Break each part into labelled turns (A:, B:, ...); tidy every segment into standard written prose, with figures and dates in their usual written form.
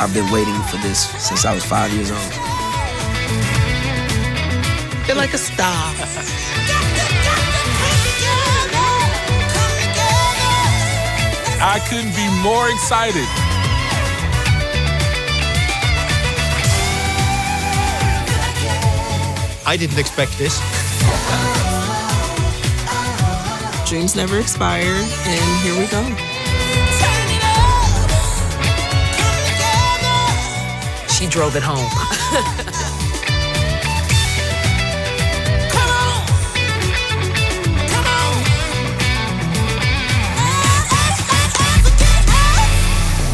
A: I've been waiting for this since I was 5 years old.
B: Feel like a star.
C: I couldn't be more excited.
D: I didn't expect this.
B: Dreams never expire, and here we go.
E: She drove it home.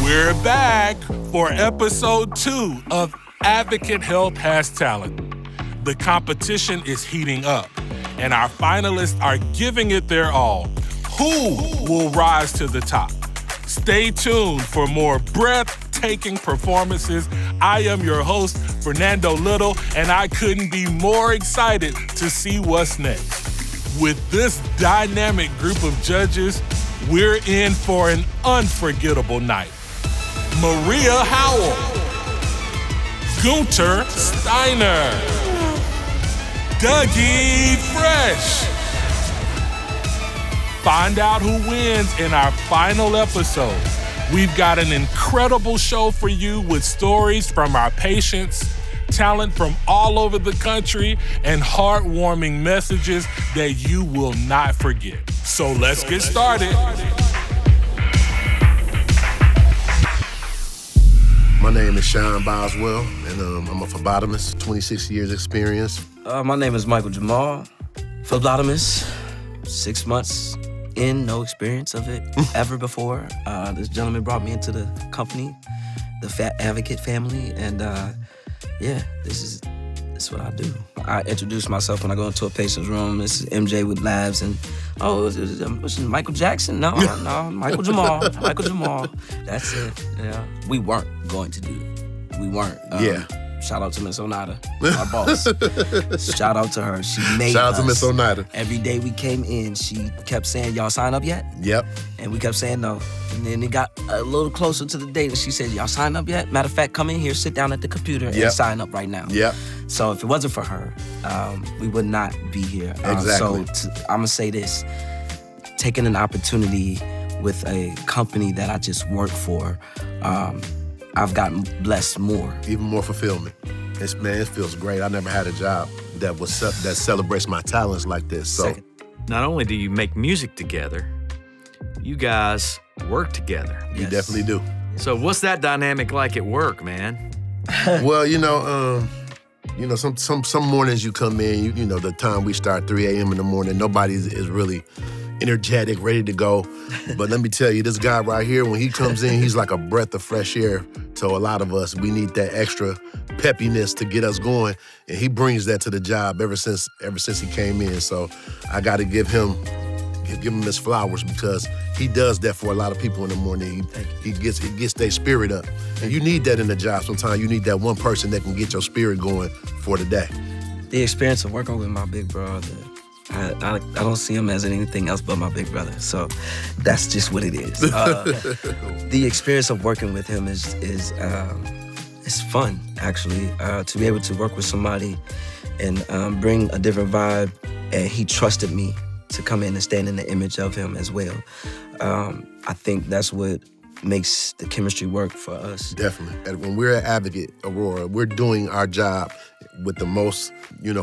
C: We're back for episode 2 of Advocate Health Has Talent. The competition is heating up, and our finalists are giving it their all. Who will rise to the top? Stay tuned for more breathtaking performances. I am your host, Fernando Little, and I couldn't be more excited to see what's next. With this dynamic group of judges, we're in for an unforgettable night. Maria Howell, Gunter Steiner, Dougie Fresh. Find out who wins in our final episode. We've got an incredible show for you with stories from our patients, talent from all over the country, and heartwarming messages that you will not forget. So let's get started.
F: My name is Shan Boswell, and I'm a phlebotomist, 26 years experience.
A: My name is Michael Jamal, phlebotomist, 6 months in, no experience of it ever before. This gentleman brought me into the company, the Advocate family, and this is what I do. I introduce myself when I go into a patient's room. This is MJ with labs, and was it Michael Jackson? No, Michael Jamal. That's it. Yeah, we weren't going to do it. We weren't. Shout out to Miss Onata, our boss. Shout out to her. She made
F: Shout out to Miss Onata.
A: Every day we came in, she kept saying, "Y'all sign up yet?"
F: Yep.
A: And we kept saying no. And then it got a little closer to the date, and she said, "Y'all sign up yet? Matter of fact, come in here, sit down at the computer, and sign up right now."
F: Yep.
A: So if it wasn't for her, we would not be here.
F: Exactly.
A: I'm gonna say this: taking an opportunity with a company that I just work for, I've gotten blessed more.
F: Even more fulfillment. It feels great. I never had a job that celebrates my talents like this. So,
D: Not only do you make music together, you guys work together.
F: We definitely do.
D: So what's that dynamic like at work, man?
F: Well, some mornings you come in, the time we start 3 a.m. in the morning, nobody is really energetic, ready to go. But let me tell you, this guy right here, when he comes in, he's like a breath of fresh air. So a lot of us, we need that extra peppiness to get us going, and he brings that to the job ever since he came in. So I got to give him his flowers, because he does that for a lot of people in the morning. He gets their spirit up, and you need that in the job. Sometimes you need that one person that can get your spirit going for the day.
A: The experience of working with my big brother, I don't see him as anything else but my big brother. So that's just what it is. The experience of working with him is it's fun, actually, to be able to work with somebody and bring a different vibe. And he trusted me to come in and stand in the image of him as well. I think that's what makes the chemistry work for us.
F: Definitely. And when we're at Advocate Aurora, we're doing our job with the most,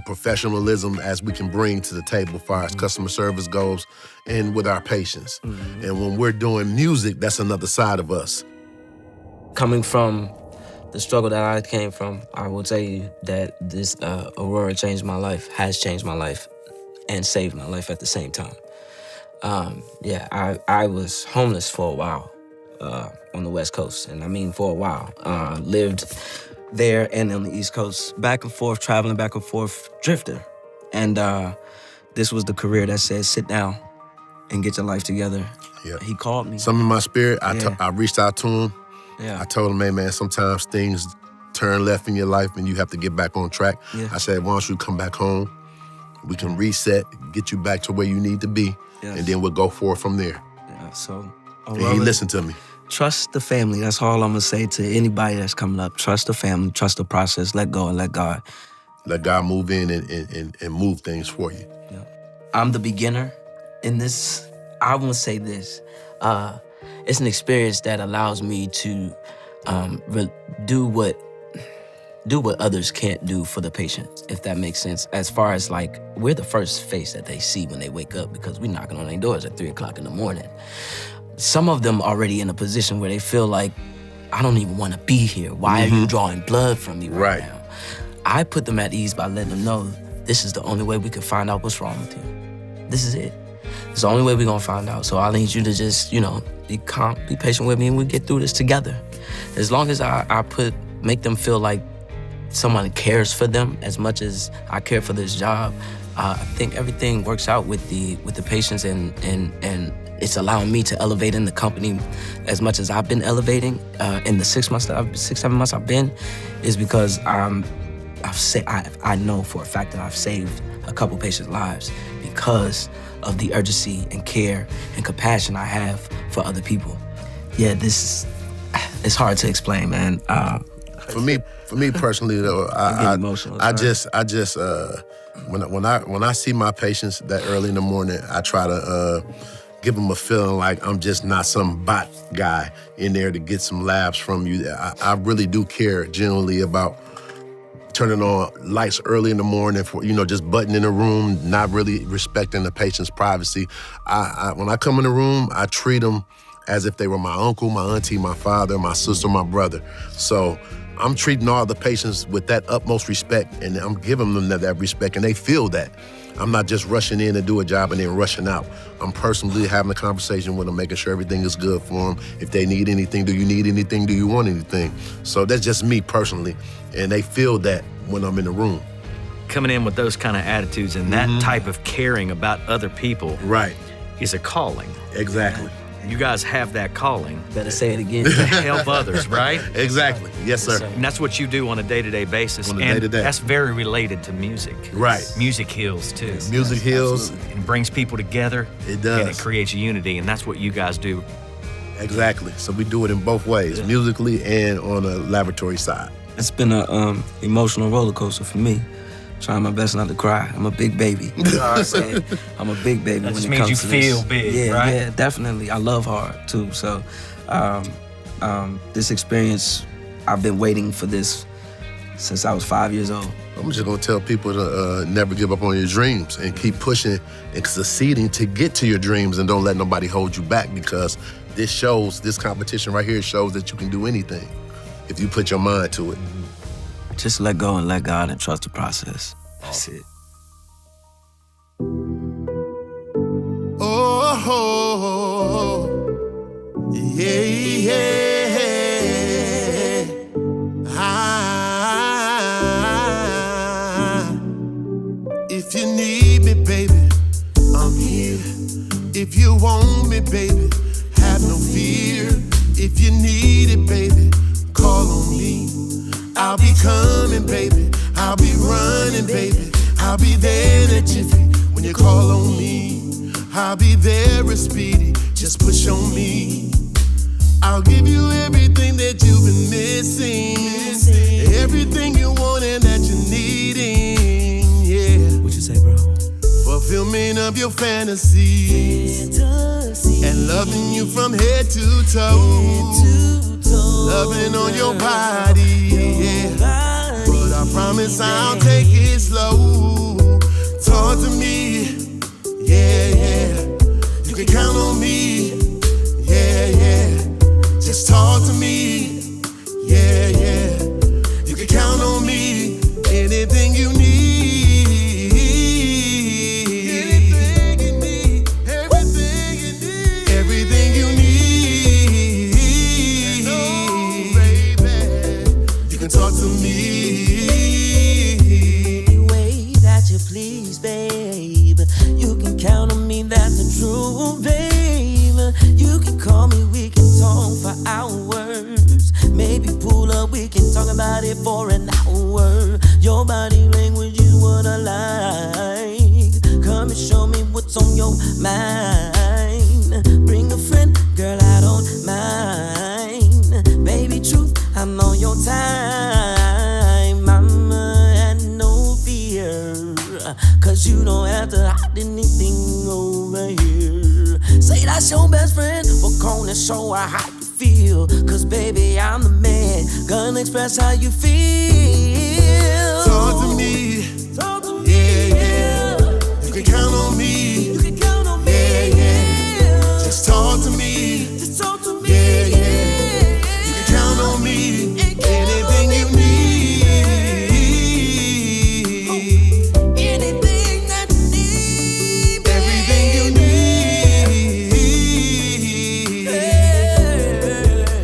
F: professionalism as we can bring to the table as far as customer service goes, and with our patients. Mm-hmm. And when we're doing music, that's another side of us.
A: Coming from the struggle that I came from, I will tell you that this Aurora changed my life, has changed my life, and saved my life at the same time. I was homeless for a while on the West Coast, and I mean for a while. Lived there and on the East Coast, back and forth, traveling back and forth, drifter. And this was the career that said, sit down and get your life together.
F: Yep.
A: He called me.
F: Something in my spirit, I reached out to him.
A: Yeah.
F: I told him, hey man, sometimes things turn left in your life and you have to get back on track.
A: Yeah.
F: I said, why don't you come back home? We can reset, get you back to where you need to be, and then we'll go forward from there.
A: Yeah, so
F: and he listened to me.
A: trust the family. That's all I'm gonna say to anybody that's coming up. Trust the family, trust the process, let go and let God.
F: Let God move in and move things for you.
A: Yeah. I'm the beginner in this. I want to say this. It's an experience that allows me to do what others can't do for the patient, if that makes sense. As far as like, we're the first face that they see when they wake up because we're knocking on their doors at 3 o'clock in the morning. Some of them already in a position where they feel like, I don't even want to be here. Why are you drawing blood from me right now? I put them at ease by letting them know this is the only way we can find out what's wrong with you. This is it. It's the only way we're gonna find out. So I need you to just, be calm, be patient with me, and we get through this together. As long as I make them feel like someone cares for them as much as I care for this job, I think everything works out with the patients, and it's allowing me to elevate in the company as much as I've been elevating in the 6 months, 7 months I've been, is because I know for a fact that I've saved a couple patients' lives because of the urgency and care and compassion I have for other people. Yeah, it's hard to explain, man.
F: For me personally, though, when I see my patients that early in the morning, I try to give them a feeling like I'm just not some bot guy in there to get some labs from you. I really do care genuinely about turning on lights early in the morning for, just butting in the room, not really respecting the patient's privacy. When I come in the room, I treat them as if they were my uncle, my auntie, my father, my sister, my brother. So I'm treating all the patients with that utmost respect, and I'm giving them that respect, and they feel that. I'm not just rushing in to do a job and then rushing out. I'm personally having a conversation with them, making sure everything is good for them. If they need anything, do you need anything? Do you want anything? So that's just me personally, and they feel that when I'm in the room.
D: Coming in with those kind of attitudes and that type of caring about other people is a calling.
F: Exactly.
D: You guys have that calling.
A: Better say it again.
D: To help others, right?
F: Exactly. Yes, sir.
D: And that's what you do on a day-to-day basis.
F: On a day-to-day.
D: That's very related to music.
F: Right.
D: Music heals, too.
F: Music heals.
D: It brings people together.
F: It does.
D: And it creates unity, and that's what you guys do.
F: Exactly. So we do it in both ways, musically and on the laboratory side.
A: It's been an emotional roller coaster for me. Trying my best not to cry. I'm a big baby. You know what I'm saying? I'm a big baby
D: that
A: when it
D: means
A: comes
D: you
A: to
D: feel
A: this.
D: big, right?
A: Yeah, definitely. I love hard too. So this experience, I've been waiting for this since I was 5 years old.
F: I'm just gonna tell people to never give up on your dreams and keep pushing and succeeding to get to your dreams, and don't let nobody hold you back, because this competition right here shows that you can do anything if you put your mind to it.
A: Just let go and let God and trust the process. That's it.
G: Oh, yeah. If you need me, baby, I'm here. If you want me, baby, have no fear. If you need it, baby, call on me. I'll be coming, baby. I'll be running, baby. I'll be there in a jiffy when you call on me. I'll be there as speedy. Just push on me. I'll give you everything that you've been missing. Everything you want and that you're needing. Yeah.
A: What you say, bro?
G: Fulfillment of your fantasies. And loving you from head to toe. Loving on your body, yeah. But I promise I'll take it slow. Talk to me, yeah. You can count on me, yeah. Just talk to me, yeah. You can count on me, anything you need. Talk to me
H: any way that you please, babe. You can count on me, that's the truth, babe. You can call me, we can talk for hours. Maybe pull up, we can anything over here. Say that's your best friend, but gonna show her how you feel. Cause baby, I'm the man, gonna express how you feel.
G: Talk to me.
H: Talk to me.
G: Yeah. You can count on me.
H: You can count on me.
G: Yeah. Just talk to me.
H: Just talk to me.
G: Yeah. You can count on me. Anything you need.
H: Anything that you need, baby.
G: Everything you need.
H: Yeah.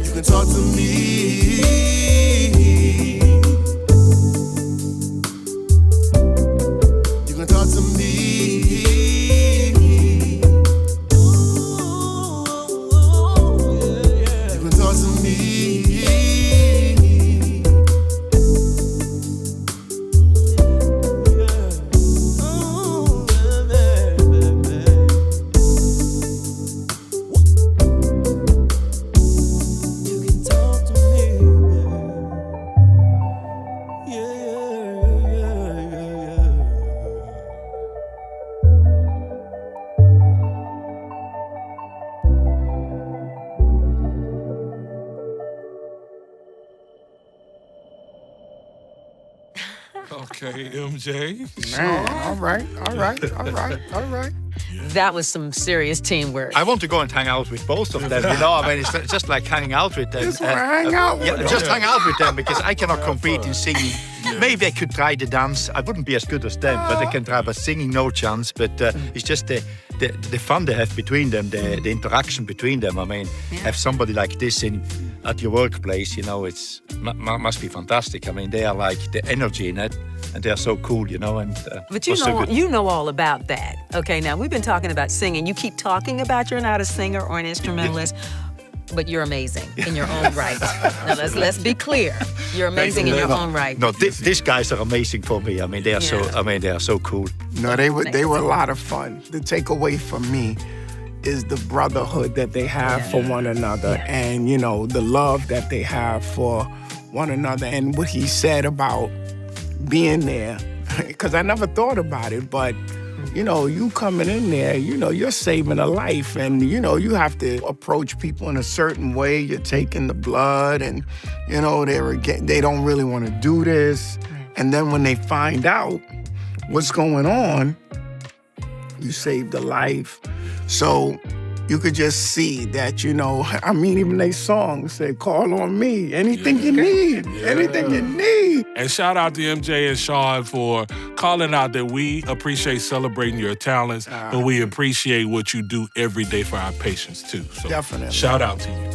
G: You can talk to me. You can talk to me. You can talk to me.
H: You can talk to me.
C: Okay, MJ.
I: Man, all right.
E: That was some serious teamwork.
D: I want to go and hang out with both of them, you know? I mean, it's just like hanging out with them.
I: Just wanna hang out with them.
D: Just hang out with them because I cannot compete in singing. Maybe I could try the dance. I wouldn't be as good as them, but I can try. But singing, no chance. But it's just the fun they have between them, the interaction between them. I mean, have somebody like this at your workplace, you know, it's must be fantastic. I mean, they are like the energy in it, and they are so cool, you know. And
E: But you know all about that. Okay, now we've been talking about singing. You keep talking about you're not a singer or an instrumentalist, but you're amazing in your own right. Now let's be clear. You're amazing in your own right.
D: No, these guys are amazing for me. I mean, they are they are so cool.
I: No, they were a lot of fun. The takeaway from me is the brotherhood that they have for one another, and you know, the love that they have for one another, and what he said about being there. Because I never thought about it, but you know, you coming in there, you know, you're saving a life, and you know, you have to approach people in a certain way. You're taking the blood, and you know, they don't really want to do this, and then when they find out what's going on, you saved a life. So you could just see that, you know, I mean, even they song said, call on me, anything you need, anything you need.
C: And shout out to MJ and Shan for calling out that we appreciate celebrating your talents, but we appreciate what you do every day for our patients too. So
I: Definitely.
C: Shout out to you.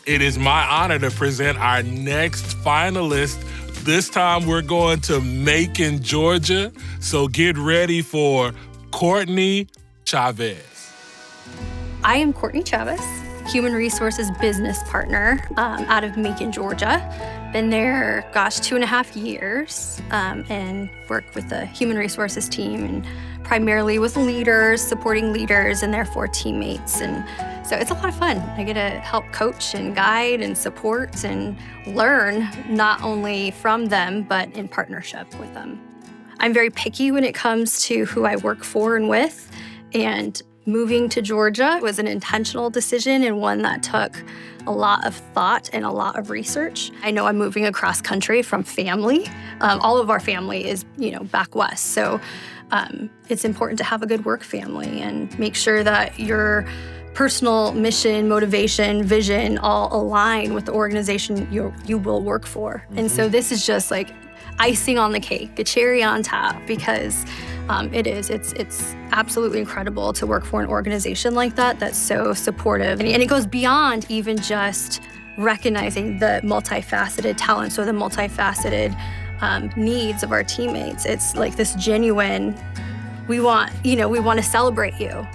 C: It is my honor to present our next finalist. This time we're going to Macon, Georgia. So get ready for Courtney Chavez.
J: I am Courtney Chavez, Human Resources Business Partner out of Macon, Georgia. Been there, 2.5 years, and work with the Human Resources team and primarily with leaders, supporting leaders and therefore teammates. And so it's a lot of fun. I get to help coach and guide and support and learn not only from them, but in partnership with them. I'm very picky when it comes to who I work for and with, and moving to Georgia was an intentional decision and one that took a lot of thought and a lot of research. I know I'm moving across country from family. All of our family is, back west. So it's important to have a good work family and make sure that your personal mission, motivation, vision all align with the organization you will work for. Mm-hmm. And so this is just like icing on the cake, a cherry on top, because it's absolutely incredible to work for an organization like that that's so supportive. And it goes beyond even just recognizing the multifaceted talents or the multifaceted needs of our teammates. It's like this genuine, we want to celebrate you.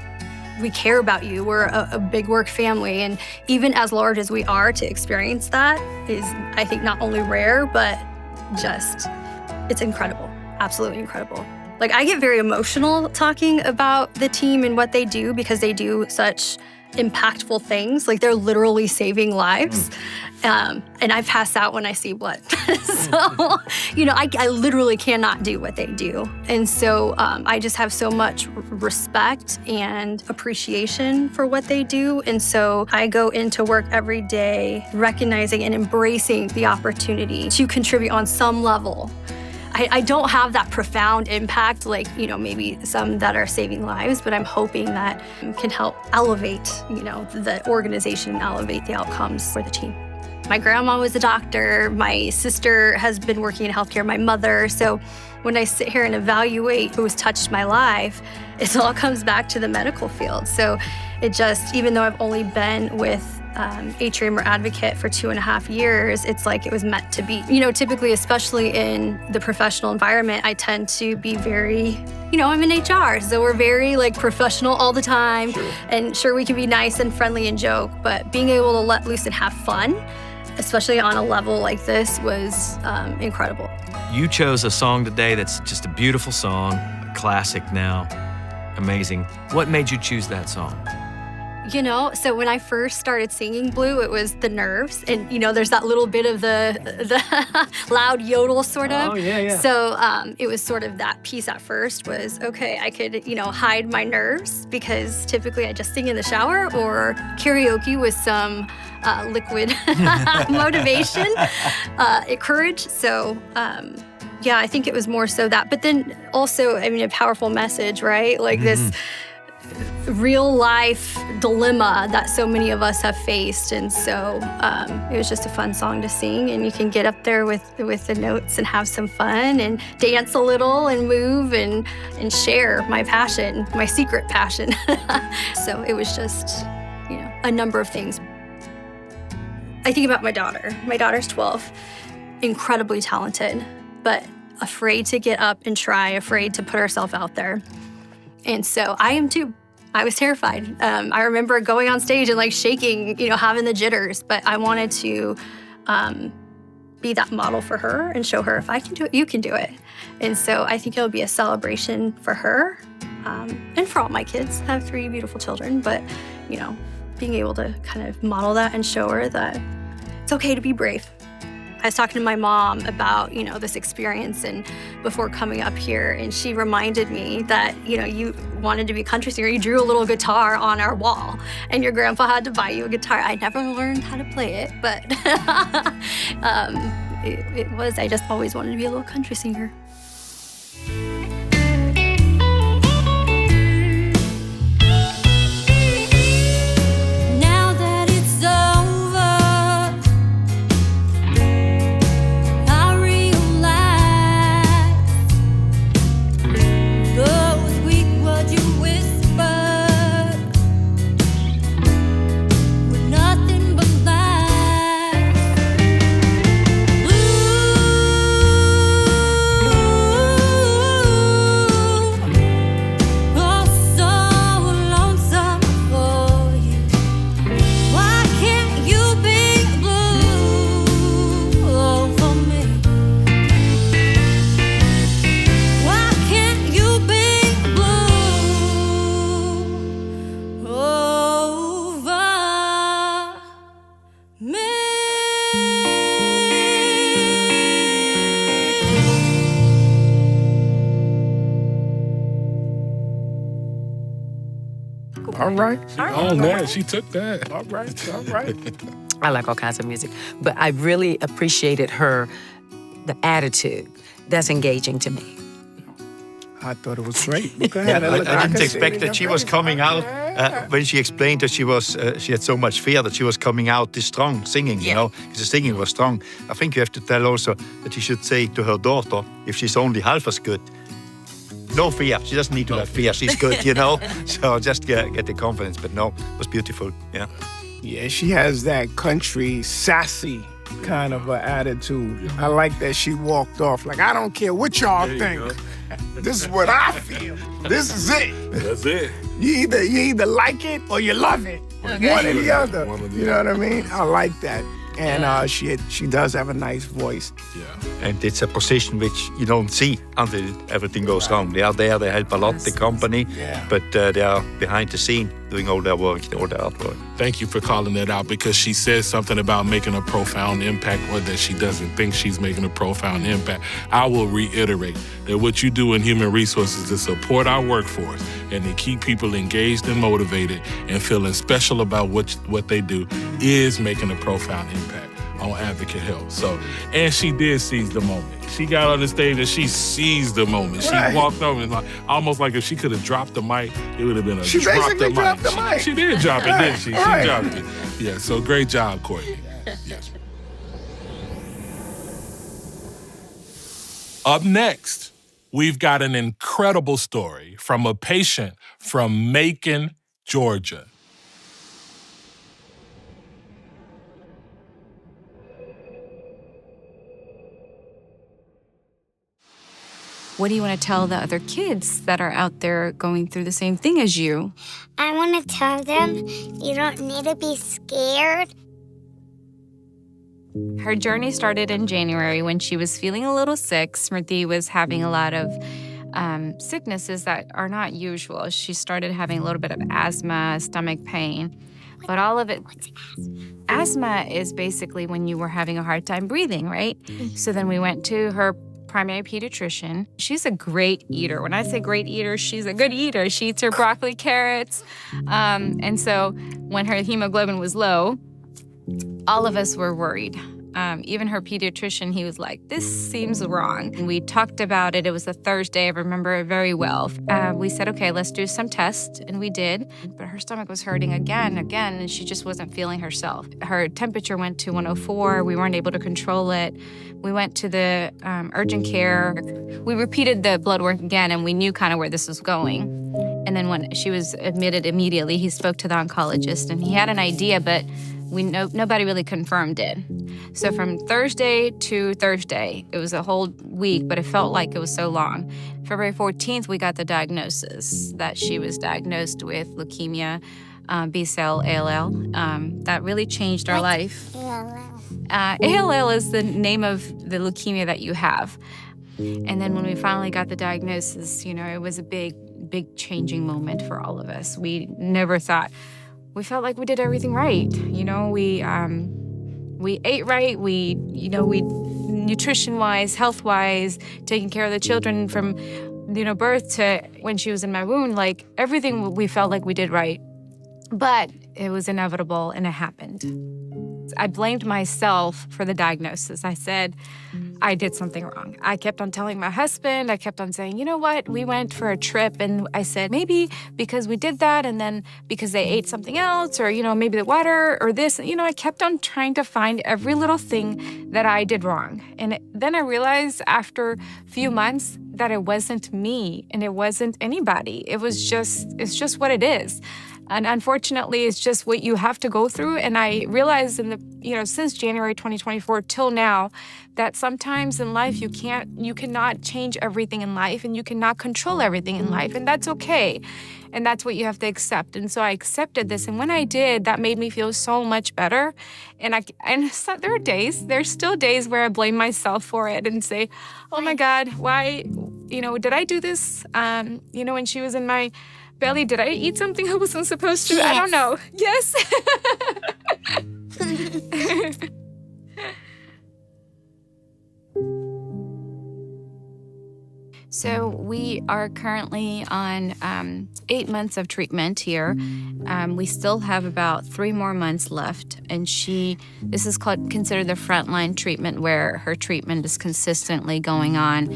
J: We care about you. We're a big work family. And even as large as we are, to experience that is, I think, not only rare, but it's incredible. Absolutely incredible. Like, I get very emotional talking about the team and what they do because they do such impactful things. Like, they're literally saving lives. And I pass out when I see blood. So, I literally cannot do what they do. And so I just have so much respect and appreciation for what they do. And so I go into work every day recognizing and embracing the opportunity to contribute on some level. I don't have that profound impact like, maybe some that are saving lives, but I'm hoping that can help elevate, the organization, elevate the outcomes for the team. My grandma was a doctor. My sister has been working in healthcare, my mother. So when I sit here and evaluate who has touched my life, it all comes back to the medical field. So it just, even though I've only been with Atrium or Advocate for 2.5 years, it's like it was meant to be. Typically, especially in the professional environment, I tend to be very, I'm in HR, so we're very professional all the time. Sure. And sure, we can be nice and friendly and joke, but being able to let loose and have fun, especially on a level like this, was incredible.
K: You chose a song today that's just a beautiful song, a classic now, amazing. What made you choose that song?
J: So when I first started singing Blue, it was the nerves. And, there's that little bit of the loud yodel sort of.
K: Oh, yeah.
J: So it was sort of that piece at first was, okay, I could, hide my nerves because typically I just sing in the shower or karaoke with some liquid motivation, courage. So, I think it was more so that. But then also, a powerful message, right? This real life dilemma that so many of us have faced. And so it was just a fun song to sing, and you can get up there with the notes and have some fun and dance a little and move and share my passion, my secret passion. So it was just, a number of things. I think about my daughter. My daughter's 12, incredibly talented, but afraid to get up and try, afraid to put herself out there. And so I am too. I was terrified. I remember going on stage and shaking, having the jitters, but I wanted to be that model for her and show her if I can do it, you can do it. And so I think it'll be a celebration for her and for all my kids. I have 3 beautiful children, but, being able to kind of model that and show her that it's okay to be brave. I was talking to my mom about, this experience and before coming up here, and she reminded me that, you wanted to be a country singer. You drew a little guitar on our wall, and your grandpa had to buy you a guitar. I never learned how to play it, but I just always wanted to be a little country singer.
I: All right.
C: Oh, man, she took that.
I: All right.
E: I like all kinds of music, but I really appreciated the attitude. That's engaging to me.
I: I thought it was great.
D: I didn't expect that she was coming out when she explained that she had so much fear that she was coming out this strong singing, because the singing was strong. I think you have to tell also that she should say to her daughter, if she's only half as good, no fear. She doesn't need to have fear. She's good, So just get the confidence. But no, it was beautiful. Yeah.
I: Yeah, she has that country sassy kind of attitude. I like that she walked off I don't care what y'all think. This is what I feel. This is it.
C: That's it.
I: You either like it or you love it. Okay. One or the other. You know what I mean? I like that. And she does have a nice voice.
C: Yeah.
D: And it's a position which you don't see until everything goes wrong. They are there, they help a lot, the company, but they are behind the scene. doing all that work, all that artwork.
C: Thank you for calling that out, because she says something about making a profound impact, or that she doesn't think she's making a profound impact. I will reiterate that what you do in human resources to support our workforce and to keep people engaged and motivated and feeling special about what they do is making a profound impact on Advocate Health. So, and she did seize the moment. She got on the stage and she seized the moment. She walked over and almost like if she could have dropped the mic, it would have been a
I: she
C: drop the mic.
I: Dropped the mic.
C: She did drop it, didn't she? She dropped it. Yeah, so great job, Courtney. Yes. Up next, we've got an incredible story from a patient from Macon, Georgia.
L: What do you want to tell the other kids that are out there going through the same thing as you?
M: I want to tell them you don't need to be scared.
L: Her journey started in January when she was feeling a little sick. Smruti was having a lot of sicknesses that are not usual. She started having a little bit of asthma, stomach pain, but all of it.
M: What's asthma?
L: Asthma is basically when you were having a hard time breathing, right? So then we went to her primary pediatrician. She's a great eater. When I say great eater, she's a good eater. She eats her broccoli, carrots. And so when her hemoglobin was low, all of us were worried. Even her pediatrician, he was like, this seems wrong. And we talked about it. It was a Thursday. I remember it very well. We said, okay, let's do some tests. And we did. But her stomach was hurting again, and she just wasn't feeling herself. Her temperature went to 104. We weren't able to control it. We went to the urgent care. We repeated the blood work again, and we knew kind of where this was going. And then when she was admitted immediately, he spoke to the oncologist, and he had an idea, but nobody really confirmed it. So from Thursday to Thursday, it was a whole week, but it felt like it was so long. February 14th, we got the diagnosis that she was diagnosed with leukemia, B-cell ALL. That really changed our life. ALL is the name of the leukemia that you have. And then when we finally got the diagnosis, it was a big changing moment for all of us. We never thought. We felt like we did everything right. We ate right. We nutrition-wise, health-wise, taking care of the children from, birth to when she was in my womb, like everything we felt like we did right. But it was inevitable and it happened. I blamed myself for the diagnosis. I said, I did something wrong. I kept on telling my husband, I kept on saying, you know what, we went for a trip, and I said, maybe because we did that, and then because they ate something else, or, maybe the water, or this, I kept on trying to find every little thing that I did wrong. And then I realized after a few months that it wasn't me, and it wasn't anybody. It's just what it is. And unfortunately, it's just what you have to go through. And I realized since January 2024 till now, that sometimes in life you cannot change everything in life, and you cannot control everything in life, and that's okay. And that's what you have to accept. And so I accepted this, and when I did, that made me feel so much better. And so there's still days where I blame myself for it and say, oh my God, why, did I do this? When she was in my belly, did I eat something I wasn't supposed to?
M: Yes.
L: I don't know. Yes. So we are currently on 8 months of treatment here. We still have about 3 more months left, and this is considered the frontline treatment, where her treatment is consistently going on.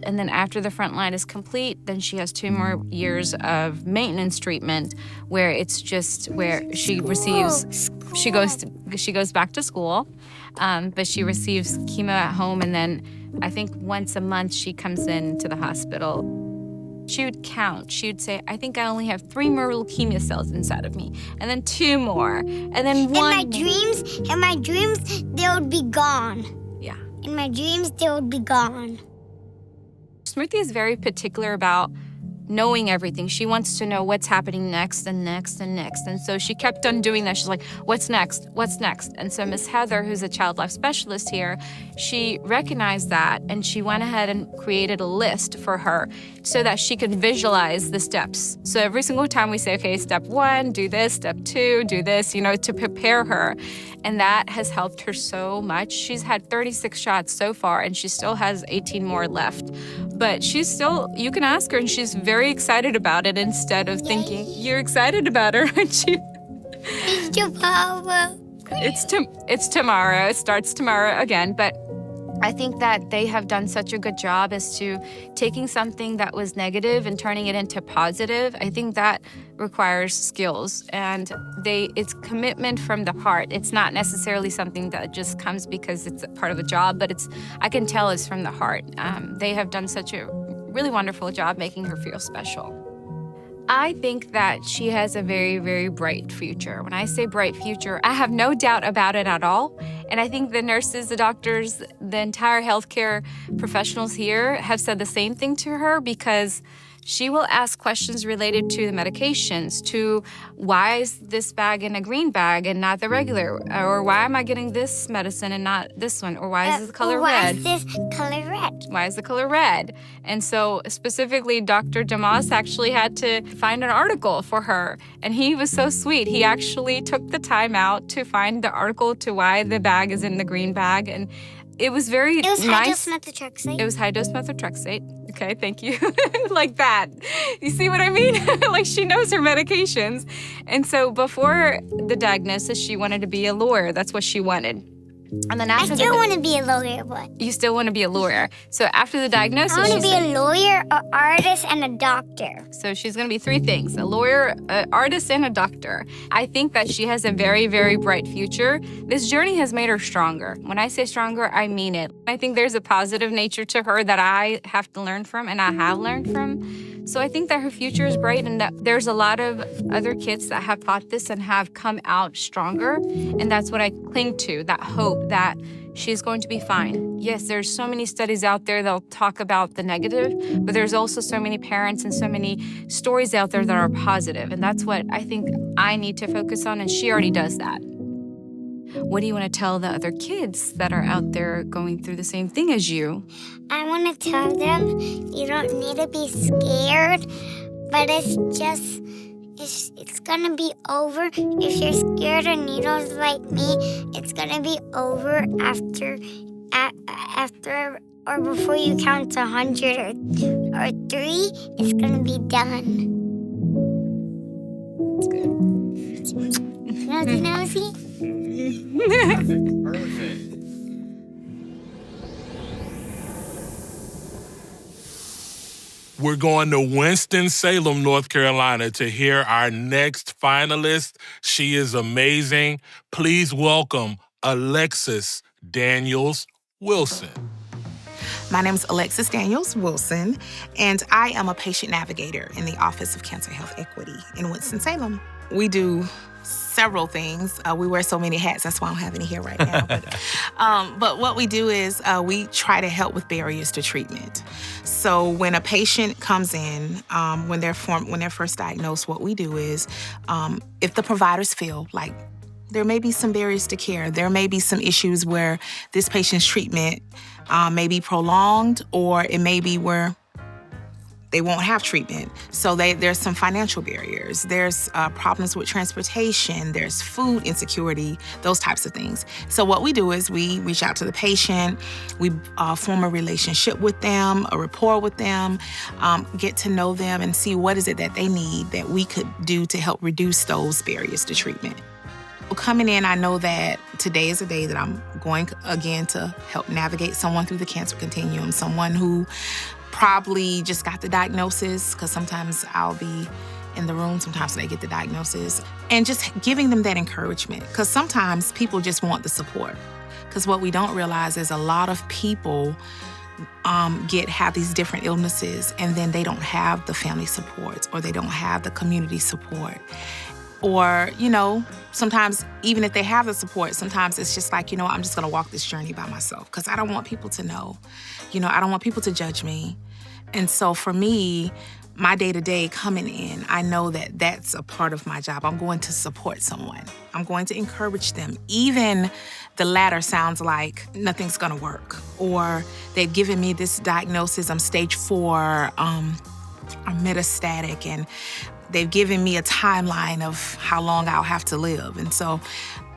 L: And then after the front line is complete, then she has 2 more years of maintenance treatment, where it's just where she goes back to school, but she receives chemo at home, and then I think once a month she comes into the hospital. She would count. She would say, I think I only have 3 more leukemia cells inside of me, and then 2 more, and then 1.
M: In my dreams, they would be gone.
L: Yeah.
M: In my dreams, they would be gone.
L: Smruti is very particular about knowing everything. She wants to know what's happening next and next and next. And so she kept on doing that. She's like, what's next? What's next? And so Miss Heather, who's a child life specialist here, she recognized that and she went ahead and created a list for her so that she could visualize the steps. So every single time we say, okay, step 1, do this, step 2, do this, to prepare her. And that has helped her so much. She's had 36 shots so far and she still has 18 more left. But she's still, you can ask her and she's very excited about it instead of thinking, you're excited about her, aren't you?
M: It's tomorrow.
L: It's tomorrow. It starts tomorrow again. But I think that they have done such a good job as to taking something that was negative and turning it into positive. I think that requires skills and it's commitment from the heart. It's not necessarily something that just comes because it's a part of a job, but I can tell it's from the heart. They have done such a really wonderful job making her feel special. I think that she has a very, very bright future. When I say bright future, I have no doubt about it at all. And I think the nurses, the doctors, the entire healthcare professionals here have said the same thing to her because she will ask questions related to the medications, to why is this bag in a green bag and not the regular? Or why am I getting this medicine and not this one? Or why is the color red?
M: Why is this color red?
L: Why is the color red? And so specifically, Dr. Jamal actually had to find an article for her. And he was so sweet. He actually took the time out to find the article to why the bag is in the green bag. And it was very nice.
M: It was high-dose methotrexate.
L: It was high-dose methotrexate. Okay, thank you. Like that. You see what I mean? Like she knows her medications. And so before the diagnosis, she wanted to be a lawyer. That's what she wanted. And then after
M: I still want to be a lawyer, but...
L: You still want to be a lawyer. So after the diagnosis,
M: I want to be a lawyer, an artist, and a doctor.
L: So she's going to be 3 things: a lawyer, an artist, and a doctor. I think that she has a very, very bright future. This journey has made her stronger. When I say stronger, I mean it. I think there's a positive nature to her that I have to learn from, and I have learned from. So I think that her future is bright and that there's a lot of other kids that have fought this and have come out stronger. And that's what I cling to, that hope that she's going to be fine. Yes, there's so many studies out there that'll talk about the negative, but there's also so many parents and so many stories out there that are positive. And that's what I think I need to focus on, and she already does that. What do you want to tell the other kids that are out there going through the same thing as you?
M: I want to tell them you don't need to be scared, but it's going to be over. If you're scared of needles like me, it's going to be over after or before you count to 100 or 3, it's going to be done. That's good. Nosy?
C: We're going to Winston-Salem, North Carolina to hear our next finalist. She is amazing. Please welcome Alexis Daniels Wilson.
N: My name is Alexis Daniels Wilson, and I am a patient navigator in the Office of Cancer Health Equity in Winston-Salem. We do several things. We wear so many hats, that's why I don't have any here right now. But what we do is we try to help with barriers to treatment. So when a patient comes in, when they're first diagnosed, what we do is if the providers feel like there may be some barriers to care, there may be some issues where this patient's treatment may be prolonged, or it may be where they won't have treatment. So there's some financial barriers. There's problems with transportation. There's food insecurity, those types of things. So what we do is we reach out to the patient. We form a relationship with them, a rapport with them, get to know them and see what is it that they need that we could do to help reduce those barriers to treatment. Coming in, I know that today is a day that I'm going again to help navigate someone through the cancer continuum, someone who probably just got the diagnosis, because sometimes I'll be in the room, sometimes they get the diagnosis, and just giving them that encouragement, because sometimes people just want the support. Because what we don't realize is a lot of people have these different illnesses, and then they don't have the family support, or they don't have the community support. Or, sometimes even if they have the support, sometimes it's just like, I'm just gonna walk this journey by myself because I don't want people to know. I don't want people to judge me. And so for me, my day-to-day coming in, I know that that's a part of my job. I'm going to support someone. I'm going to encourage them. Even the latter sounds like nothing's gonna work, or they've given me this diagnosis, I'm stage 4, I'm metastatic, and they've given me a timeline of how long I'll have to live. And so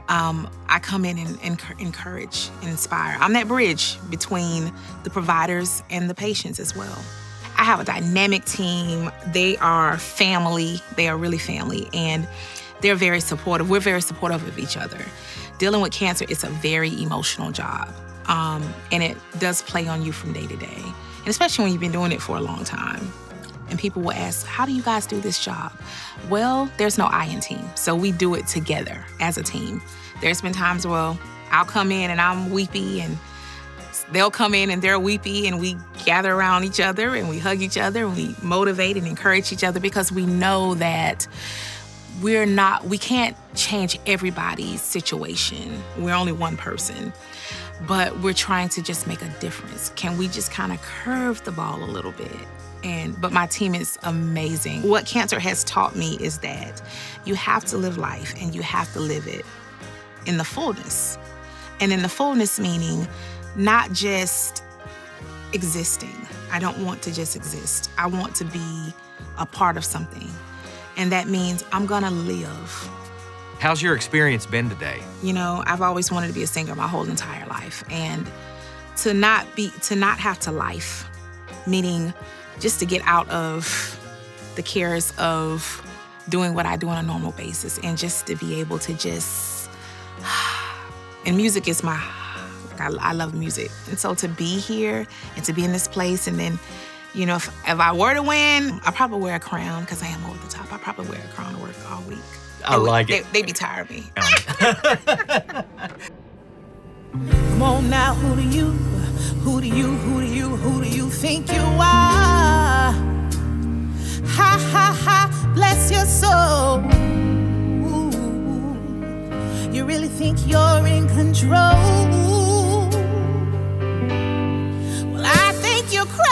N: I come in and encourage and inspire. I'm that bridge between the providers and the patients as well. I have a dynamic team. They are family. They are really family, and they're very supportive. We're very supportive of each other. Dealing with cancer is a very emotional job, and it does play on you from day to day, and especially when you've been doing it for a long time. And people will ask, how do you guys do this job? Well, there's no I in team, so we do it together as a team. There's been times where I'll come in and I'm weepy, and they'll come in and they're weepy, and we gather around each other and we hug each other and we motivate and encourage each other, because we know that we can't change everybody's situation. We're only one person, but we're trying to just make a difference. Can we just kind of curve the ball a little bit? But my team is amazing. What cancer has taught me is that you have to live life, and you have to live it in the fullness. And in the fullness meaning not just existing. I don't want to just exist. I want to be a part of something. And that means I'm gonna live.
K: How's your experience been today?
N: You know, I've always wanted to be a singer my whole entire life. And to not have to life, meaning just to get out of the cares of doing what I do on a normal basis, and just to be able to and music is I love music. And so to be here and to be in this place, and then, you know, if I were to win, I'd probably wear a crown, because I am over the top. I'd probably wear a crown to work all week.
K: I like it.
N: They'd be tired of me.
H: Come on now, who do you think you are? Ha, ha, ha, bless your soul. You really think you're in control? Well, I think you're crazy.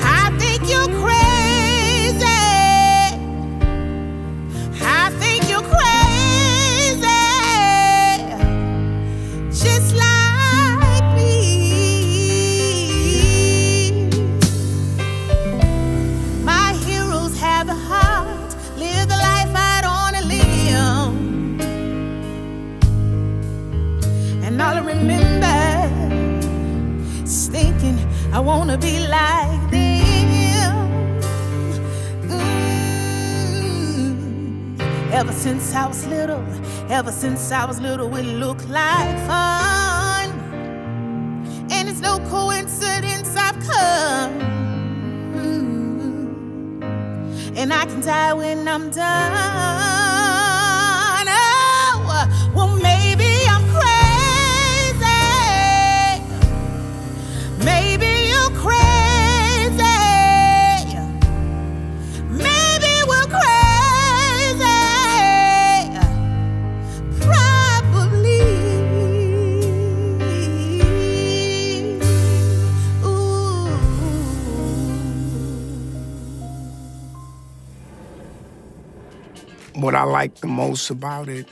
H: I think you're crazy. I think you're crazy. Just like me. My heroes have a heart, live the life I'd wanna live. And all I remember is thinking I wanna be like them. Ever since I was little, it looked like fun. And it's no coincidence I've come. And I can die when I'm done. Oh, well, maybe I'm crazy. Maybe you're crazy. Maybe we're crazy. Probably. Ooh.
I: What I like the most about it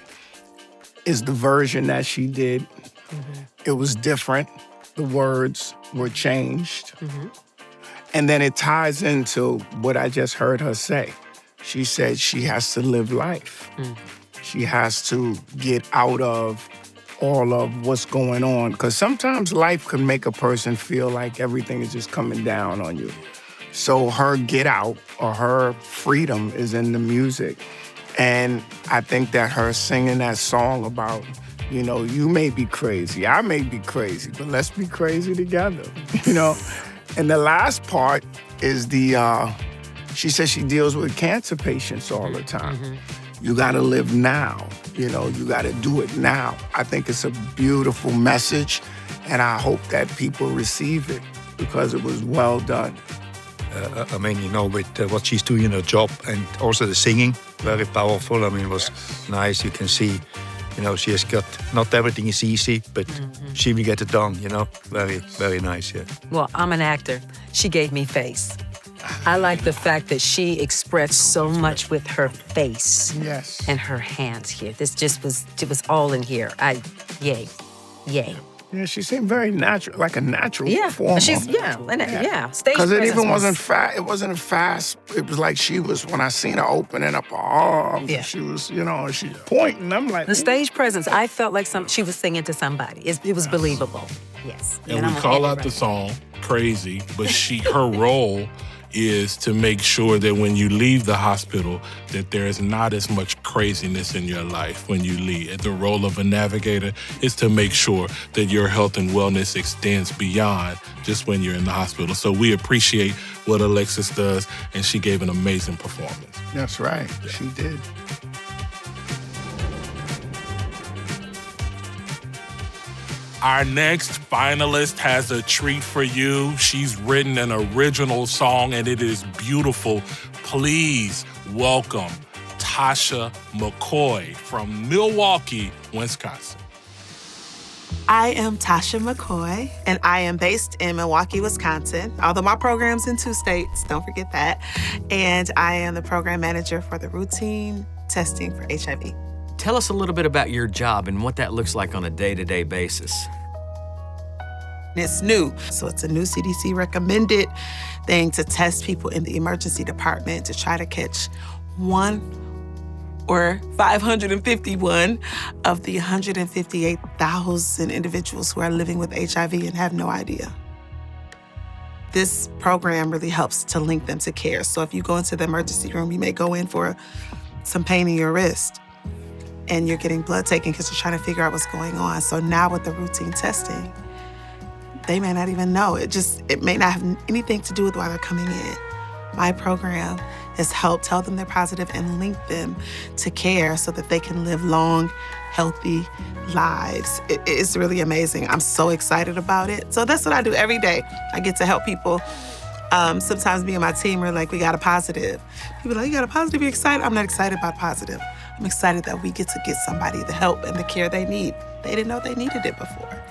I: is the version that she did. Mm-hmm. It was different. The words were changed. Mm-hmm. And then it ties into what I just heard her say. She said she has to live life. Mm-hmm. She has to get out of all of what's going on. Because sometimes life can make a person feel like everything is just coming down on you. So her get out, or her freedom, is in the music. And I think that her singing that song about, you know, you may be crazy, I may be crazy, but let's be crazy together, you know? And the last part is she says she deals with cancer patients all the time. Mm-hmm. You gotta live now, you know, you gotta do it now. I think it's a beautiful message, and I hope that people receive it, because it was well done.
D: I mean, you know, with what she's doing in her job, and also the singing, very powerful. I mean, it was nice. You can see You know, she has got, not everything is easy, but she will get it done, you know. Very, very nice, yeah.
E: Well, I'm an actor. She gave me face. I like the fact that she expressed so much with her face.
I: Yes.
E: And her hands here. This just was, it was all in here. Yay.
I: Yeah, she seemed very natural, like a natural
E: Yeah,
I: performer.
E: she's, stage
I: Because it even
E: presence
I: wasn't fast. It wasn't fast. It was like she was, when I seen her opening up her arms, she was, you know, she's pointing. I'm like,
E: The stage presence, I felt like she was singing to somebody. It was believable. Yes.
C: And we call out the song Crazy, but her role is to make sure that when you leave the hospital, that there is not as much craziness in your life when you leave. The role of a navigator is to make sure that your health and wellness extends beyond just when you're in the hospital. So we appreciate what Alexis does, and she gave an amazing performance.
I: That's right, she did.
C: Our next finalist has a treat for you. She's written an original song, and it is beautiful. Please welcome Tasha McCoy from Milwaukee, Wisconsin.
O: I am Tasha McCoy, and I am based in Milwaukee, Wisconsin, although my program's in 2 states, don't forget that. And I am the program manager for the routine testing for HIV.
K: Tell us a little bit about your job and what that looks like on a day-to-day basis.
O: It's new, so it's a new CDC recommended thing to test people in the emergency department to try to catch 1 or 551 of the 158,000 individuals who are living with HIV and have no idea. This program really helps to link them to care. So if you go into the emergency room, you may go in for some pain in your wrist, and you're getting blood taken because you're trying to figure out what's going on. So now with the routine testing, they may not even know. It may not have anything to do with why they're coming in. My program has helped tell them they're positive and link them to care so that they can live long, healthy lives. It's really amazing. I'm so excited about it. So that's what I do every day. I get to help people. Sometimes me and my team are like, we got a positive. People are like, you got a positive, you excited? I'm not excited about positive. I'm excited that we get to get somebody the help and the care they need. They didn't know they needed it before,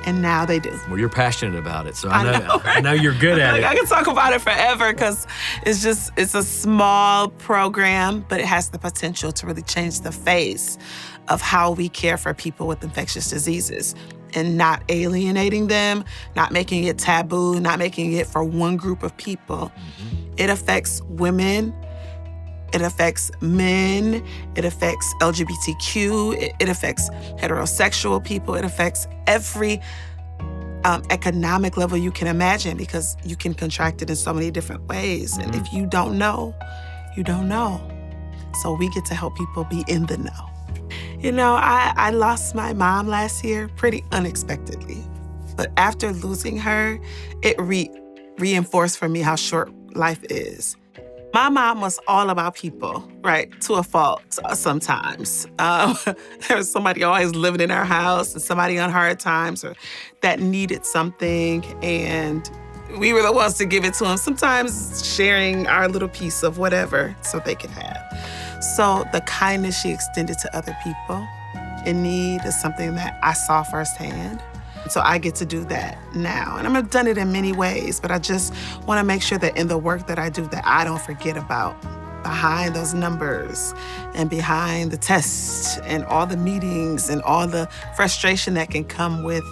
O: and now they do.
K: Well, you're passionate about it, so
O: I know, right?
K: I know you're good at it.
O: I can talk about it forever because it's a small program, but it has the potential to really change the face of how we care for people with infectious diseases and not alienating them, not making it taboo, not making it for one group of people. It affects women, it affects men, it affects LGBTQ, it affects heterosexual people, it affects every economic level you can imagine because you can contract it in so many different ways. And if you don't know, you don't know. So we get to help people be in the know. You know, I lost my mom last year pretty unexpectedly. But after losing her, it reinforced for me how short life is. My mom was all about people, right? To a fault sometimes. There was somebody always living in our house and somebody on hard times or that needed something. And we were the ones to give it to them, sometimes sharing our little piece of whatever so they could have. So the kindness she extended to other people in need is something that I saw firsthand. So I get to do that now. And I've done it in many ways, but I just want to make sure that in the work that I do that I don't forget about behind those numbers and behind the tests and all the meetings and all the frustration that can come with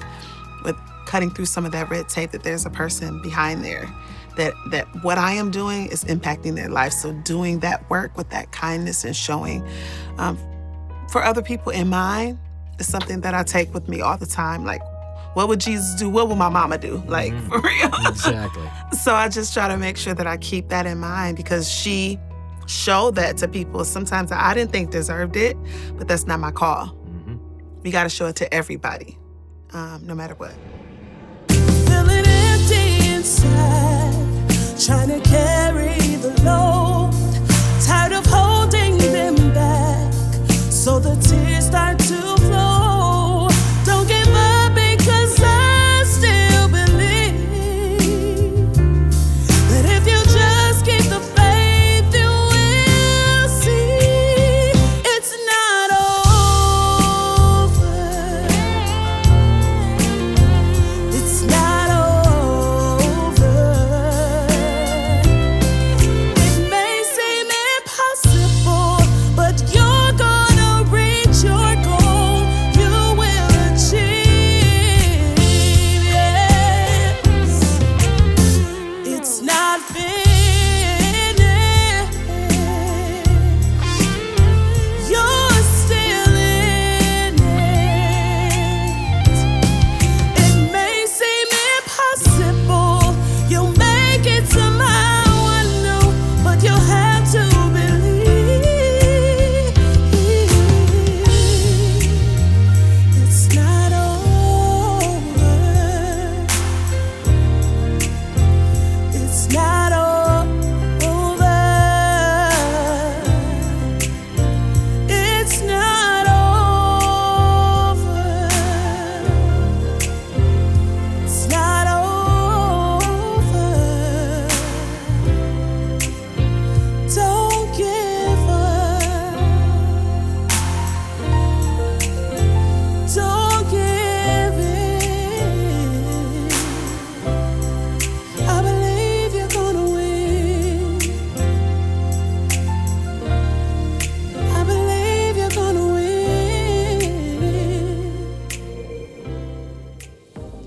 O: cutting through some of that red tape, that there's a person behind there, that what I am doing is impacting their life. So doing that work with that kindness and showing for other people in mind is something that I take with me all the time. Like, what would Jesus do? What would my mama do? Like, for real.
K: Exactly.
O: So I just try to make sure that I keep that in mind because she showed that to people sometimes that I didn't think deserved it, but that's not my call. We got to show it to everybody, no matter what.
H: Feeling empty inside, trying to carry the load, tired of holding them back, so the tears start to flow. Don't give up because I still believe that if you just keep the faith, you will see it's not over.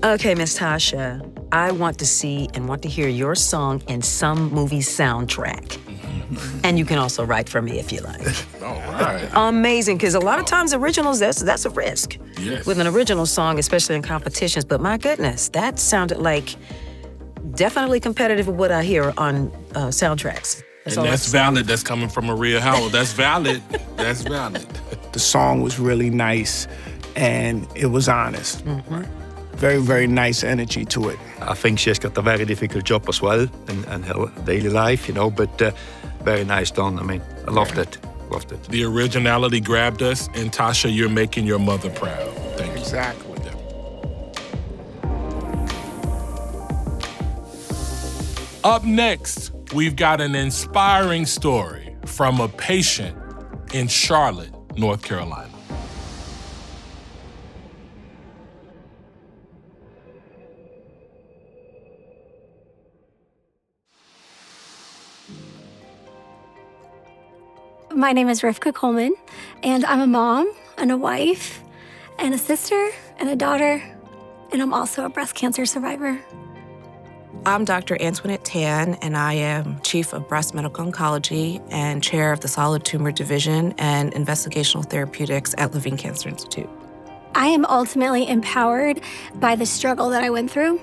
E: Okay, Miss Tasha, I want to see and want to hear your song in some movie soundtrack. And you can also write for me if you like.
C: All right.
E: Amazing, because a lot of times originals, that's a risk.
C: Yes.
E: With an original song, especially in competitions. But my goodness, that sounded like definitely competitive with what I hear on soundtracks.
C: And that's valid. That's coming from Maria Howell. That's valid. That's valid.
I: The song was really nice, and it was honest. Very, very nice energy to it.
D: I think she's got a very difficult job as well in her daily life, you know, but very nice done. I mean, I loved it. Loved it.
C: The originality grabbed us, and Tasha, you're making your mother proud. Thank you.
I: Exactly.
C: Up next, we've got an inspiring story from a patient in Charlotte, North Carolina.
J: My name is Rifka Coleman, and I'm a mom and a wife and a sister and a daughter, and I'm also a breast cancer survivor.
N: I'm Dr. Antoinette Tan, and I am Chief of Breast Medical Oncology and Chair of the Solid Tumor Division and Investigational Therapeutics at Levine Cancer Institute.
J: I am ultimately empowered by the struggle that I went through,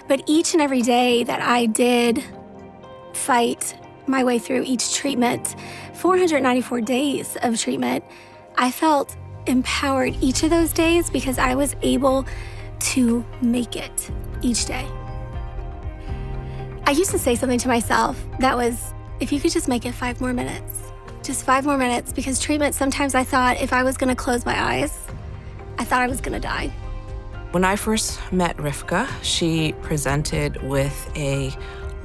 J: but each and every day that I did fight my way through each treatment, 494 days of treatment, I felt empowered each of those days because I was able to make it each day. I used to say something to myself that was, if you could just make it 5 more minutes, just 5 more minutes, because treatment, sometimes I thought if I was gonna close my eyes, I thought I was gonna die.
N: When I first met Rifka, she presented with a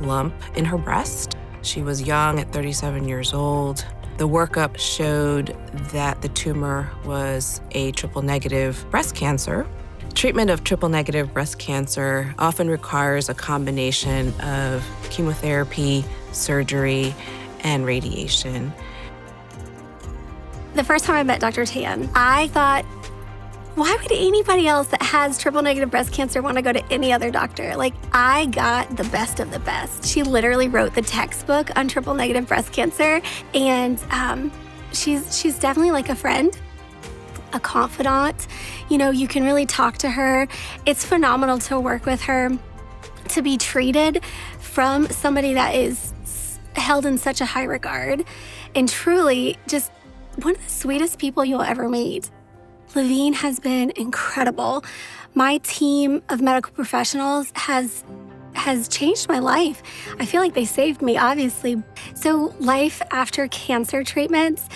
N: lump in her breast. She was young at 37 years old. The workup showed that the tumor was a triple-negative breast cancer. Treatment of triple-negative breast cancer often requires a combination of chemotherapy, surgery, and radiation.
J: The first time I met Dr. Tan, I thought, why would anybody else that has triple-negative breast cancer want to go to any other doctor? Like, I got the best of the best. She literally wrote the textbook on triple-negative breast cancer, and she's definitely like a friend, a confidant. You know, you can really talk to her. It's phenomenal to work with her, to be treated from somebody that is held in such a high regard, and truly just one of the sweetest people you'll ever meet. Levine has been incredible. My team of medical professionals has changed my life. I feel like they saved me, obviously. So life after cancer treatments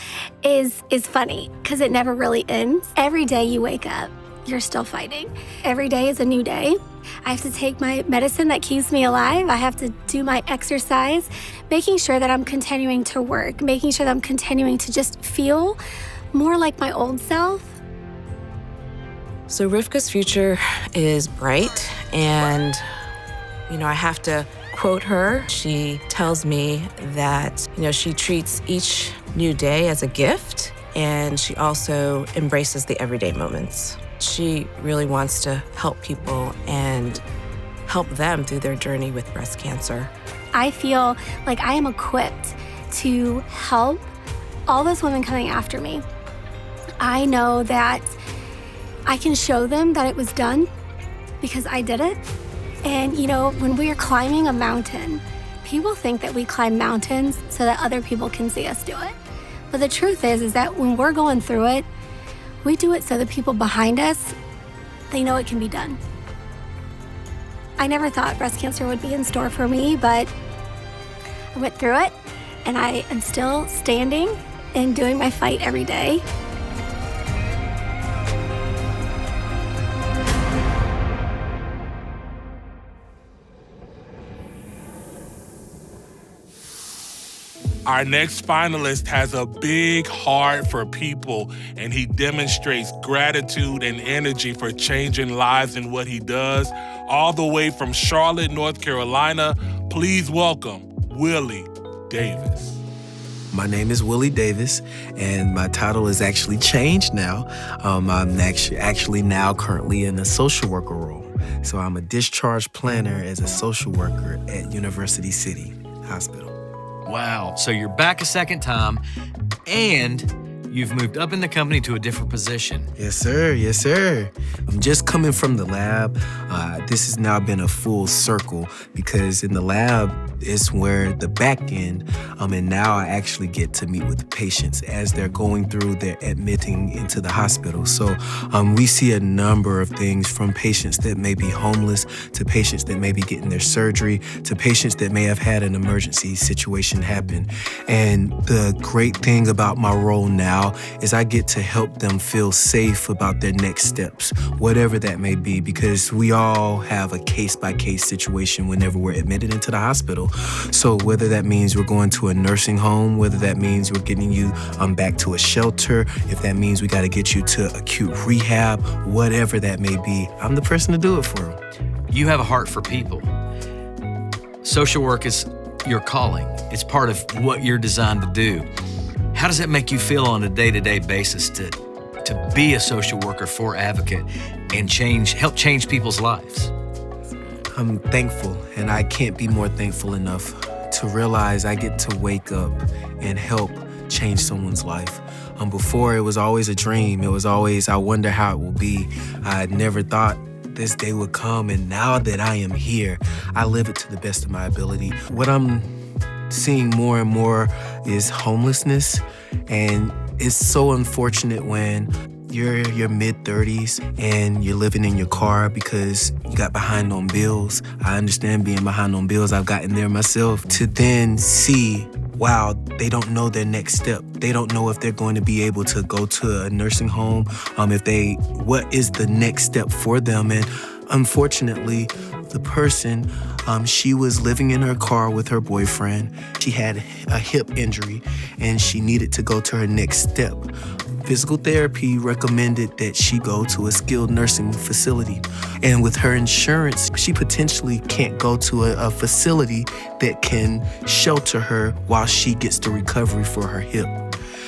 J: is funny because it never really ends. Every day you wake up, you're still fighting. Every day is a new day. I have to take my medicine that keeps me alive. I have to do my exercise, making sure that I'm continuing to work, making sure that I'm continuing to just feel more like my old self.
N: So Rifka's future is bright, and I have to quote her. She tells me that, she treats each new day as a gift, and she also embraces the everyday moments. She really wants to help people and help them through their journey with breast cancer.
J: I feel like I am equipped to help all those women coming after me. I know that I can show them that it was done because I did it. And when we are climbing a mountain, people think that we climb mountains so that other people can see us do it. But the truth is that when we're going through it, we do it so the people behind us, they know it can be done. I never thought breast cancer would be in store for me, but I went through it, and I am still standing and doing my fight every day.
C: Our next finalist has a big heart for people, and he demonstrates gratitude and energy for changing lives in what he does. All the way from Charlotte, North Carolina, please welcome Willie Davis.
P: My name is Willie Davis, and my title is actually changed now. I'm actually now currently in a social worker role. So I'm a discharge planner as a social worker at University City Hospital.
K: Wow. So you're back a second time, and you've moved up in the company to a different position.
P: Yes, sir. Yes, sir. I'm just coming from the lab. This has now been a full circle because in the lab is where the back end, and now I actually get to meet with the patients as they're going through their admitting into the hospital. So we see a number of things from patients that may be homeless to patients that may be getting their surgery to patients that may have had an emergency situation happen. And the great thing about my role now is I get to help them feel safe about their next steps, whatever that may be, because we all have a case-by-case situation whenever we're admitted into the hospital. So whether that means we're going to a nursing home, whether that means we're getting you back to a shelter, if that means we got to get you to acute rehab, whatever that may be, I'm the person to do it for them.
K: You have a heart for people. Social work is your calling. It's part of what you're designed to do. How does it make you feel on a day-to-day basis to be a social worker for Advocate and help change people's lives?
P: I'm thankful, and I can't be more thankful enough to realize I get to wake up and help change someone's life. Before, it was always a dream. It was always, I wonder how it will be. I never thought this day would come, and now that I am here, I live it to the best of my ability. What I'm seeing more and more is homelessness, and it's so unfortunate when you're in your mid-30s and you're living in your car because you got behind on bills. I understand being behind on bills. I've gotten there myself. To then see, wow, they don't know their next step. They don't know if they're going to be able to go to a nursing home, what is the next step for them. And unfortunately, the person, she was living in her car with her boyfriend. She had a hip injury and she needed to go to her next step. Physical therapy recommended that she go to a skilled nursing facility. And with her insurance, she potentially can't go to a facility that can shelter her while she gets the recovery for her hip.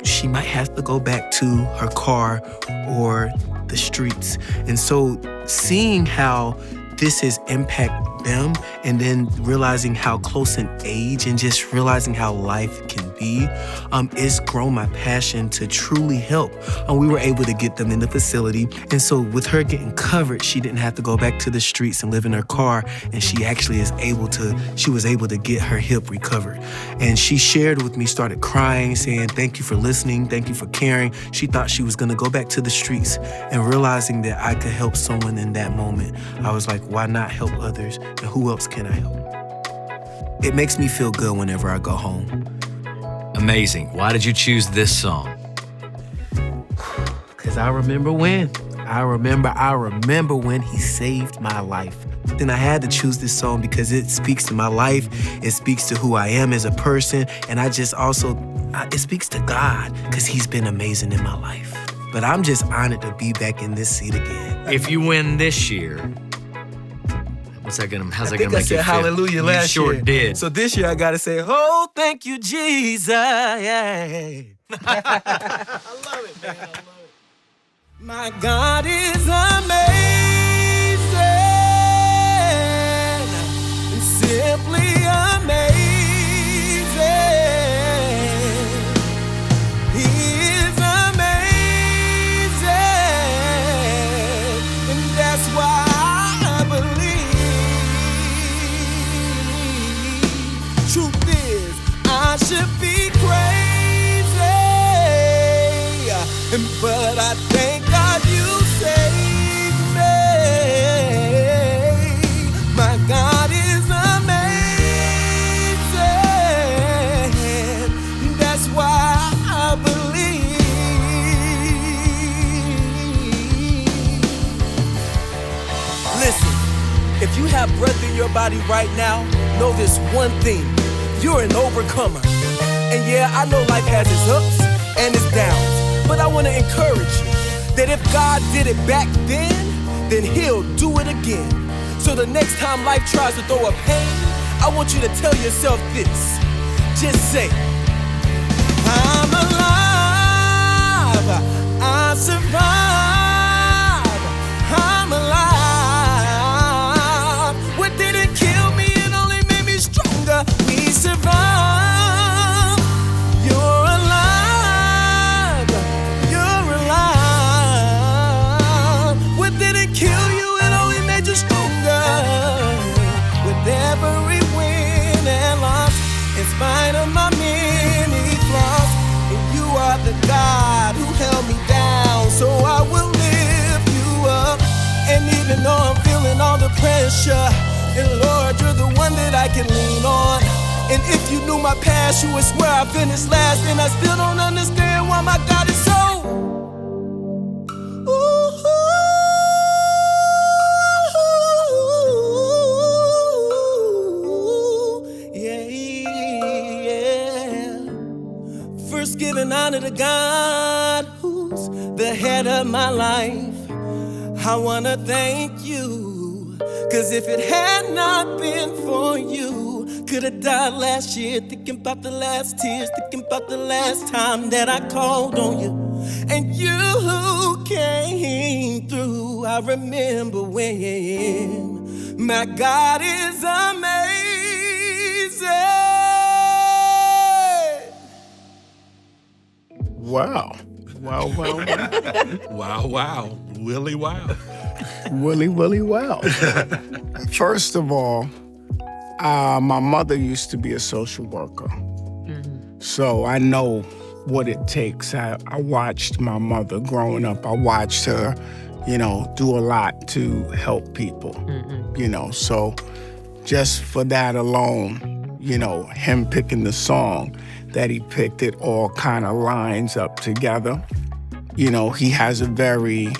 P: She might have to go back to her car or the streets. And so seeing how this has impacted them and then realizing how close in age and just realizing how life can be, it's grown my passion to truly help. We were able to get them in the facility. And so with her getting covered, she didn't have to go back to the streets and live in her car. And she actually was able to get her hip recovered. And she shared with me, started crying, saying, thank you for listening. Thank you for caring. She thought she was gonna go back to the streets, and realizing that I could help someone in that moment, I was like, why not help others? And who else can I help? It makes me feel good whenever I go home.
K: Amazing. Why did you choose this song?
P: Because I remember when. I remember when he saved my life. Then I had to choose this song because it speaks to my life. It speaks to who I am as a person. And it speaks to God because he's been amazing in my life. But I'm just honored to be back in this seat again.
K: If you win this year, how's that gonna make you feel?
P: I said hallelujah last year.
K: You sure did.
P: So this year I gotta say, oh, thank you, Jesus. Yeah. I love it, man. I love it.
H: My God is amazing, simply amazing. He is amazing, and that's why I believe. Truth is, I should be crazy, but I thank God you saved me. My God is amazing. That's why I believe. Listen, if you have breath in your body right now, know this one thing. You're an overcomer. And yeah, I know life has its ups and its downs, but I want to encourage you that if God did it back then he'll do it again. So the next time life tries to throw a pain, I want you to tell yourself this. Just say, I'm alive, I survive, I'm alive. pressure. And Lord, you're the one that I can lean on. And if you knew my past, you would swear I finished last. And I still don't understand why my God is so. First giving honor to God, who's the head of my life. I wanna thank you, 'cause if it had not been for you, could've died last year, thinking about the last tears, thinking about the last time that I called on you. And you came through. I remember when. My God is amazing.
I: Wow. Wow.
C: Wow. Willie, wow.
I: Willie, wow. First of all, my mother used to be a social worker. So I know what it takes. I watched my mother growing up. I watched her, do a lot to help people, So just for that alone, him picking the song that he picked, it all kind of lines up together. He has a very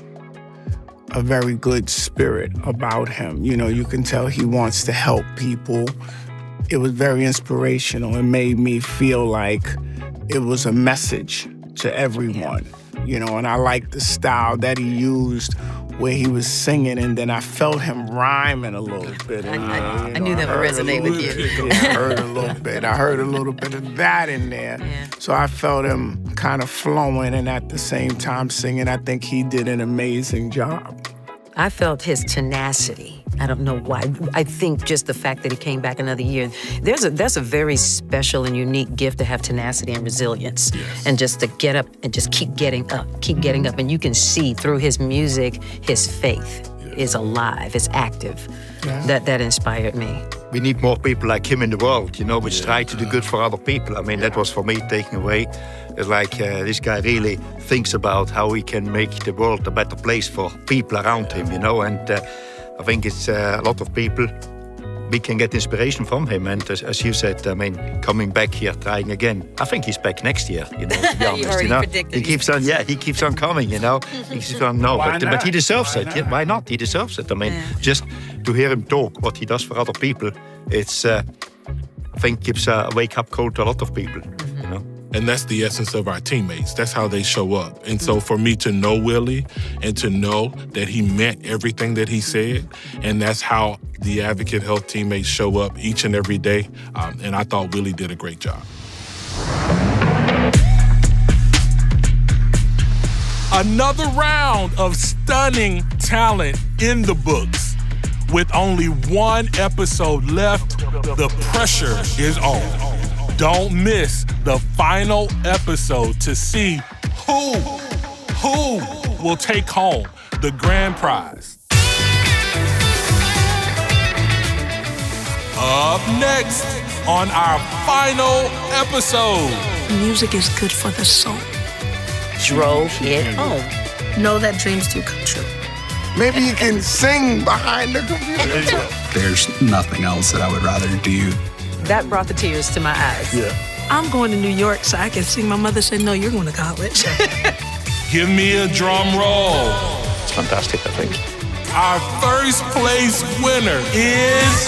I: good spirit about him. You can tell he wants to help people. It was very inspirational. It made me feel like it was a message to everyone, and I like the style that he used where he was singing, and then I felt him rhyming a little bit.
E: I knew that would resonate with you.
I: I heard a little bit. I heard a little bit of that in there. Yeah. So I felt him kind of flowing and at the same time singing. I think he did an amazing job.
E: I felt his tenacity. I don't know why. I think just the fact that he came back another year, that's a very special and unique gift to have tenacity and resilience. Yes. And just to get up and just keep getting up. And you can see through his music, his faith is alive, it's active. Yeah. That inspired me.
D: We need more people like him in the world, which try to do good for other people. I mean, that was for me taken away. It's like this guy really thinks about how he can make the world a better place for people around him, and I think it's a lot of people, we can get inspiration from him. And as you said, coming back here, trying again. I think he's back next year, to be honest. He keeps on, he keeps on coming, He keeps on, but he deserves it. Yeah, why not? He deserves it. Just to hear him talk, what he does for other people, it's, I think, gives a wake-up call to a lot of people,
C: And that's the essence of our teammates. That's how they show up. And so for me to know Willie and to know that he meant everything that he said, and that's how the Advocate Health teammates show up each and every day. And I thought Willie did a great job. Another round of stunning talent in the books. With only one episode left, the pressure is on. Don't miss the final episode to see who will take home the grand prize. Up next on our final episode.
B: Music is good for the soul.
E: Drove it home.
B: Know that dreams do come true.
I: Maybe you can sing behind the computer.
Q: There's nothing else that I would rather do.
E: That brought the tears to my eyes.
Q: Yeah.
B: I'm going to New York so I can sing. My mother said, no, you're going to college.
C: Give me a drum roll.
Q: It's fantastic, I think.
C: Our first place winner is